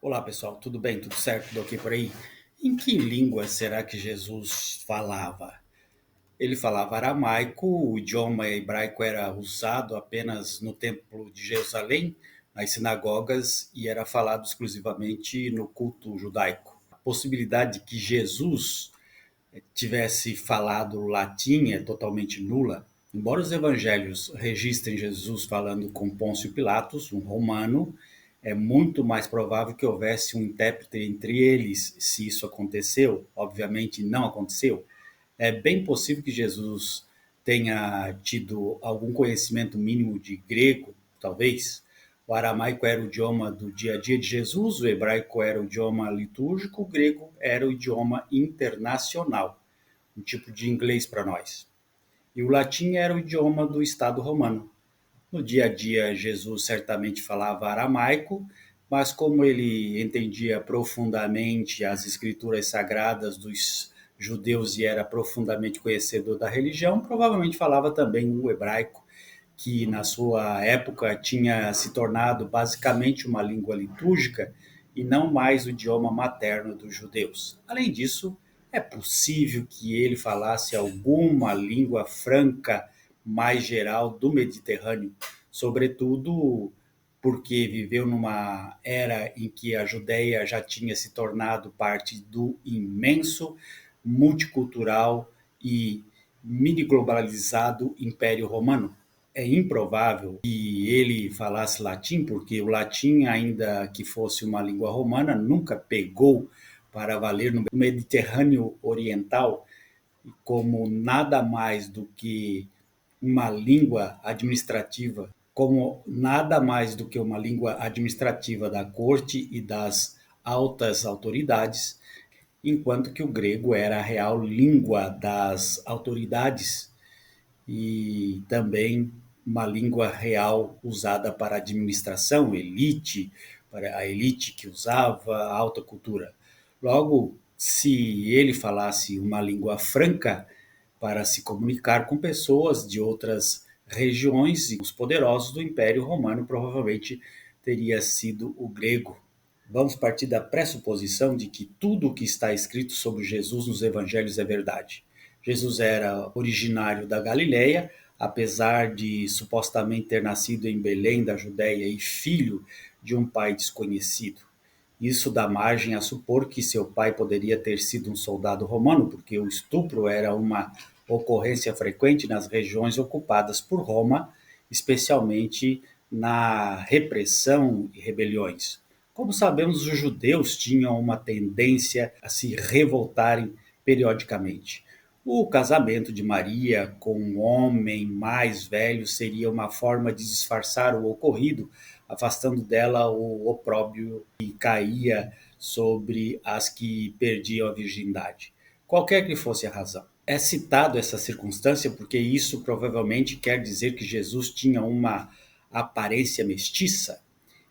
Olá pessoal, tudo bem? Tudo certo? Tudo ok por aí? Em que língua será que Jesus falava? Ele falava aramaico, o idioma hebraico era usado apenas no Templo de Jerusalém, nas sinagogas, e era falado exclusivamente no culto judaico. A possibilidade de que Jesus tivesse falado latim é totalmente nula. Embora os evangelhos registrem Jesus falando com Pôncio Pilatos, um romano, é muito mais provável que houvesse um intérprete entre eles, se isso aconteceu. Obviamente não aconteceu. É bem possível que Jesus tenha tido algum conhecimento mínimo de grego, talvez. O aramaico era o idioma do dia a dia de Jesus, o hebraico era o idioma litúrgico, o grego era o idioma internacional, um tipo de inglês para nós. E o latim era o idioma do Estado romano. No dia a dia, Jesus certamente falava aramaico, mas como ele entendia profundamente as escrituras sagradas dos judeus e era profundamente conhecedor da religião, provavelmente falava também o hebraico, que na sua época tinha se tornado basicamente uma língua litúrgica e não mais o idioma materno dos judeus. Além disso, é possível que ele falasse alguma língua franca mais geral do Mediterrâneo, sobretudo porque viveu numa era em que a Judéia já tinha se tornado parte do imenso, multicultural e mini globalizado Império Romano. É improvável que ele falasse latim, porque o latim, ainda que fosse uma língua romana, nunca pegou para valer no Mediterrâneo Oriental como nada mais do que uma língua administrativa, como nada mais do que uma língua administrativa da corte e das altas autoridades, enquanto que o grego era a real língua das autoridades e também uma língua real usada para administração, elite, para a elite que usava a alta cultura. Logo, se ele falasse uma língua franca para se comunicar com pessoas de outras regiões, e os poderosos do Império Romano provavelmente teria sido o grego. Vamos partir da pressuposição de que tudo o que está escrito sobre Jesus nos evangelhos é verdade. Jesus era originário da Galileia, apesar de supostamente ter nascido em Belém da Judéia e filho de um pai desconhecido. Isso dá margem a supor que seu pai poderia ter sido um soldado romano, porque o estupro era uma ocorrência frequente nas regiões ocupadas por Roma, especialmente na repressão e rebeliões. Como sabemos, os judeus tinham uma tendência a se revoltarem periodicamente. O casamento de Maria com um homem mais velho seria uma forma de disfarçar o ocorrido, afastando dela o opróbrio que caía sobre as que perdiam a virgindade. Qualquer que fosse a razão. É citado essa circunstância porque isso provavelmente quer dizer que Jesus tinha uma aparência mestiça.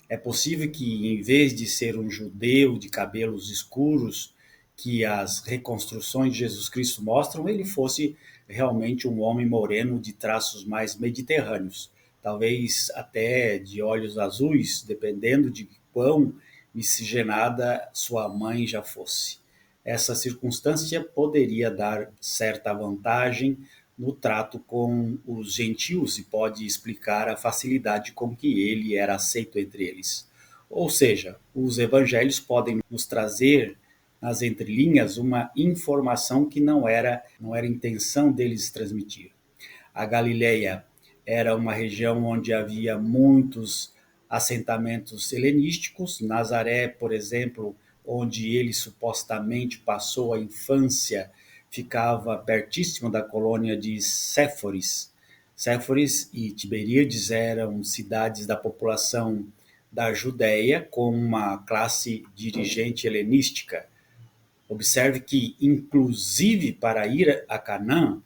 É possível que, em vez de ser um judeu de cabelos escuros, que as reconstruções de Jesus Cristo mostram, ele fosse realmente um homem moreno de traços mais mediterrâneos, talvez até de olhos azuis, dependendo de quão miscigenada sua mãe já fosse. Essa circunstância poderia dar certa vantagem no trato com os gentios e pode explicar a facilidade com que ele era aceito entre eles. Ou seja, os evangelhos podem nos trazer nas entrelinhas uma informação que não era intenção deles transmitir. A Galileia era uma região onde havia muitos assentamentos helenísticos. Nazaré, por exemplo, onde ele supostamente passou a infância, ficava pertíssimo da colônia de Séforis. Séforis e Tiberíades eram cidades da população da Judéia com uma classe dirigente helenística. Observe que, inclusive para ir a Canaã,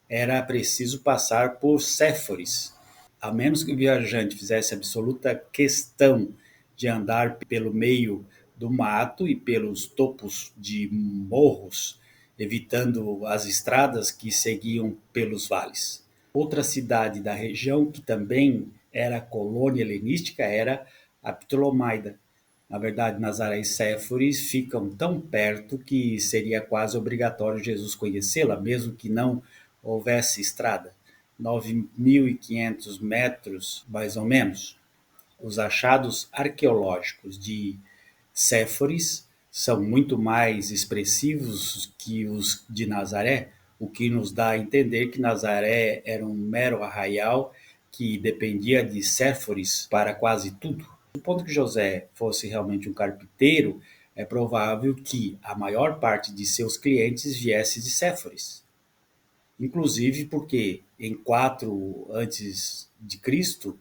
era preciso passar por Séforis. A menos que o viajante fizesse absoluta questão de andar pelo meio do mato e pelos topos de morros, evitando as estradas que seguiam pelos vales. Outra cidade da região que também era colônia helenística era a Ptolomaida, Na verdade, Nazaré e Séforis ficam tão perto que seria quase obrigatório Jesus conhecê-la, mesmo que não houvesse estrada. 9.500 metros, mais ou menos. Os achados arqueológicos de Séforis são muito mais expressivos que os de Nazaré, o que nos dá a entender que Nazaré era um mero arraial que dependia de Séforis para quase tudo. Supondo que José fosse realmente um carpinteiro, é provável que a maior parte de seus clientes viesse de Séforis. Inclusive porque em 4 antes de Cristo,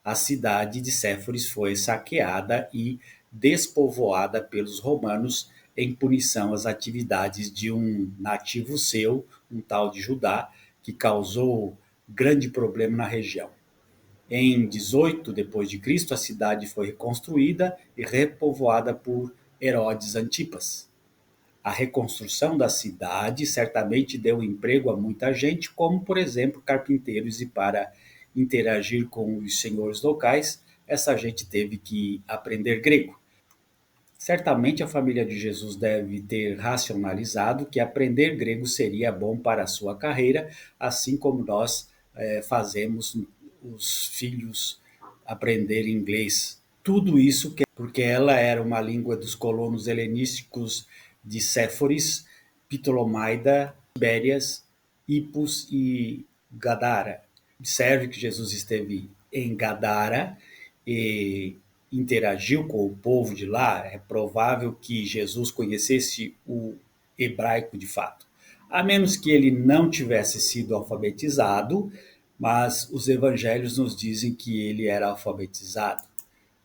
a cidade de Séforis foi saqueada e despovoada pelos romanos em punição às atividades de um nativo seu, um tal de Judá, que causou grande problema na região. Em 18 depois de Cristo, a cidade foi reconstruída e repovoada por Herodes Antipas. A reconstrução da cidade certamente deu emprego a muita gente, como, por exemplo, carpinteiros, e para interagir com os senhores locais, essa gente teve que aprender grego. Certamente a família de Jesus deve ter racionalizado que aprender grego seria bom para a sua carreira, assim como nós fazemos os filhos aprender inglês. Tudo isso porque ela era uma língua dos colonos helenísticos de Séforis, Ptolomaida, Tibérias, Hipos e Gadara. Observe que Jesus esteve em Gadara e interagiu com o povo de lá. É provável que Jesus conhecesse o hebraico de fato, a menos que ele não tivesse sido alfabetizado, mas os evangelhos nos dizem que ele era alfabetizado.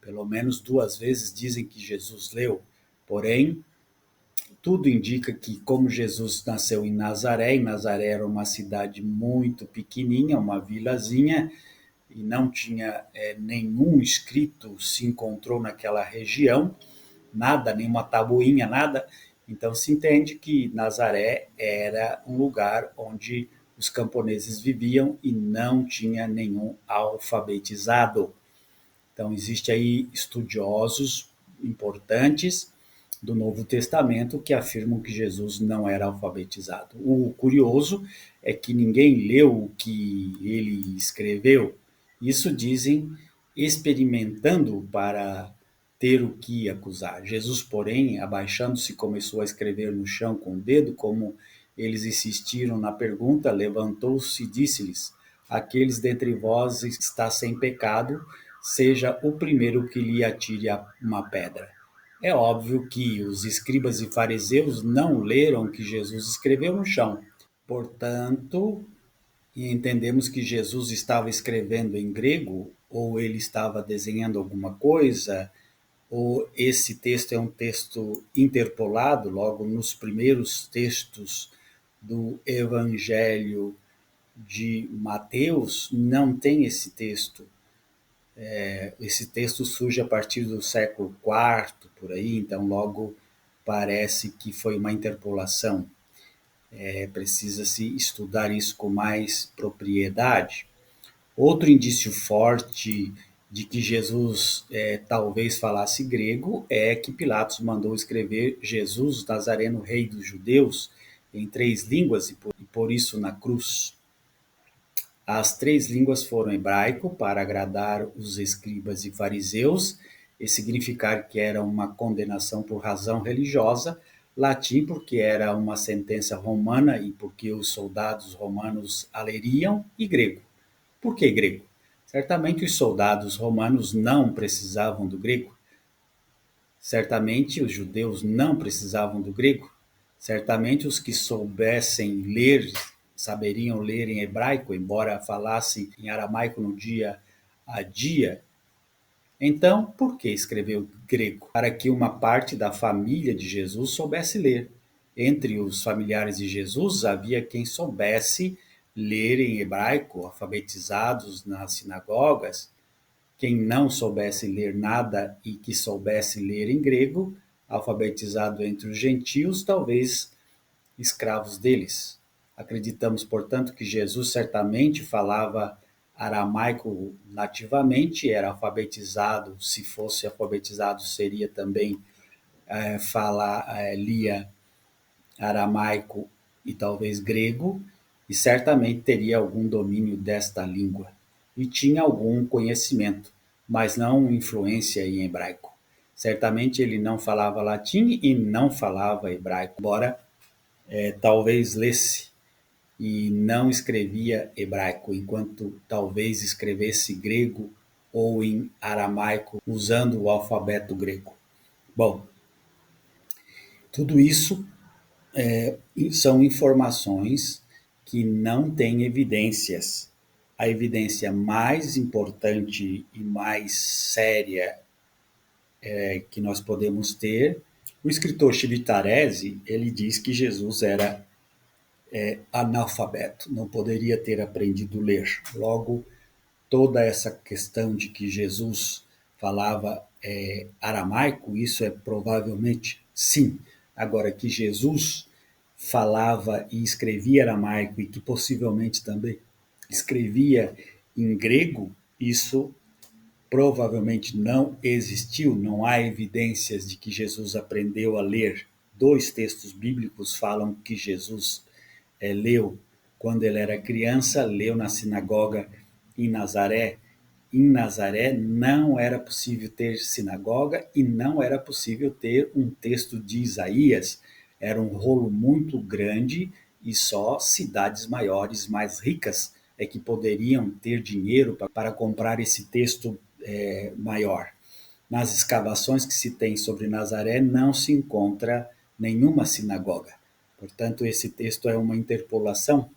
Pelo menos 2 vezes dizem que Jesus leu. Porém, tudo indica que, como Jesus nasceu em Nazaré, e Nazaré era uma cidade muito pequenininha, uma vilazinha, e não tinha nenhum escrito se encontrou naquela região, nada, nenhuma tabuinha, nada. Então se entende que Nazaré era um lugar onde os camponeses viviam e não tinha nenhum alfabetizado. Então existe aí estudiosos importantes do Novo Testamento que afirmam que Jesus não era alfabetizado. O curioso é que ninguém leu o que ele escreveu. Isso dizem experimentando para ter o que acusar. Jesus, porém, abaixando-se, começou a escrever no chão com o dedo, como eles insistiram na pergunta, levantou-se e disse-lhes: aqueles dentre vós está sem pecado, seja o primeiro que lhe atire uma pedra. É óbvio que os escribas e fariseus não leram o que Jesus escreveu no chão. Portanto, entendemos que Jesus estava escrevendo em grego, ou ele estava desenhando alguma coisa, ou esse texto é um texto interpolado, logo nos primeiros textos do Evangelho de Mateus, não tem esse texto. Esse texto surge a partir do século IV, por aí, então logo parece que foi uma interpolação. Precisa-se estudar isso com mais propriedade. Outro indício forte de que Jesus talvez falasse grego é que Pilatos mandou escrever Jesus Nazareno, rei dos judeus, em 3 línguas e por isso na cruz. As 3 línguas foram hebraico, para agradar os escribas e fariseus e significar que era uma condenação por razão religiosa, latim, porque era uma sentença romana e porque os soldados romanos a leriam, e grego. Por que grego? Certamente os soldados romanos não precisavam do grego. Certamente os judeus não precisavam do grego. Certamente os que soubessem ler saberiam ler em hebraico, embora falasse em aramaico no dia a dia. Então, por que escreveu grego? Para que uma parte da família de Jesus soubesse ler. Entre os familiares de Jesus havia quem soubesse ler em hebraico, alfabetizados nas sinagogas. Quem não soubesse ler nada e que soubesse ler em grego, alfabetizado entre os gentios, talvez escravos deles. Acreditamos, portanto, que Jesus certamente falava aramaico nativamente, era alfabetizado, se fosse alfabetizado seria também lia aramaico e talvez grego, e certamente teria algum domínio desta língua. E tinha algum conhecimento, mas não influência em hebraico. Certamente ele não falava latim e não falava hebraico, embora talvez lesse e não escrevia hebraico, enquanto talvez escrevesse grego ou em aramaico usando o alfabeto grego. Bom, tudo isso são informações que não têm evidências. A evidência mais importante e mais séria que nós podemos ter, o escritor Chivitarese, ele diz que Jesus era analfabeto, não poderia ter aprendido a ler. Logo, toda essa questão de que Jesus falava aramaico, isso é provavelmente sim. Agora, que Jesus falava e escrevia aramaico e que possivelmente também escrevia em grego, isso provavelmente não existiu, não há evidências de que Jesus aprendeu a ler. Dois textos bíblicos falam que Jesus leu quando ele era criança, leu na sinagoga em Nazaré. Em Nazaré não era possível ter sinagoga e não era possível ter um texto de Isaías. Era um rolo muito grande e só cidades maiores, mais ricas, é que poderiam ter dinheiro para comprar esse texto maior. Nas escavações que se tem sobre Nazaré não se encontra nenhuma sinagoga. Portanto, esse texto é uma interpolação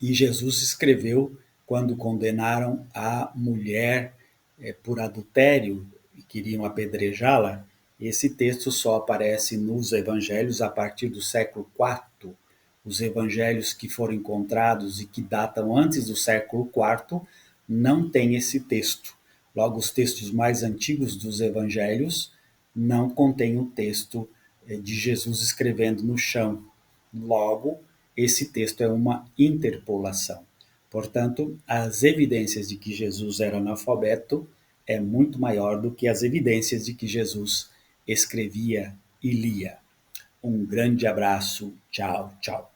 e Jesus escreveu quando condenaram a mulher por adultério e queriam apedrejá-la. Esse texto só aparece nos evangelhos a partir do século IV. Os evangelhos que foram encontrados e que datam antes do século IV não têm esse texto. Logo, os textos mais antigos dos evangelhos não contêm o texto de Jesus escrevendo no chão. Logo, esse texto é uma interpolação. Portanto, as evidências de que Jesus era analfabeto é muito maior do que as evidências de que Jesus escrevia e lia. Um grande abraço. Tchau, tchau.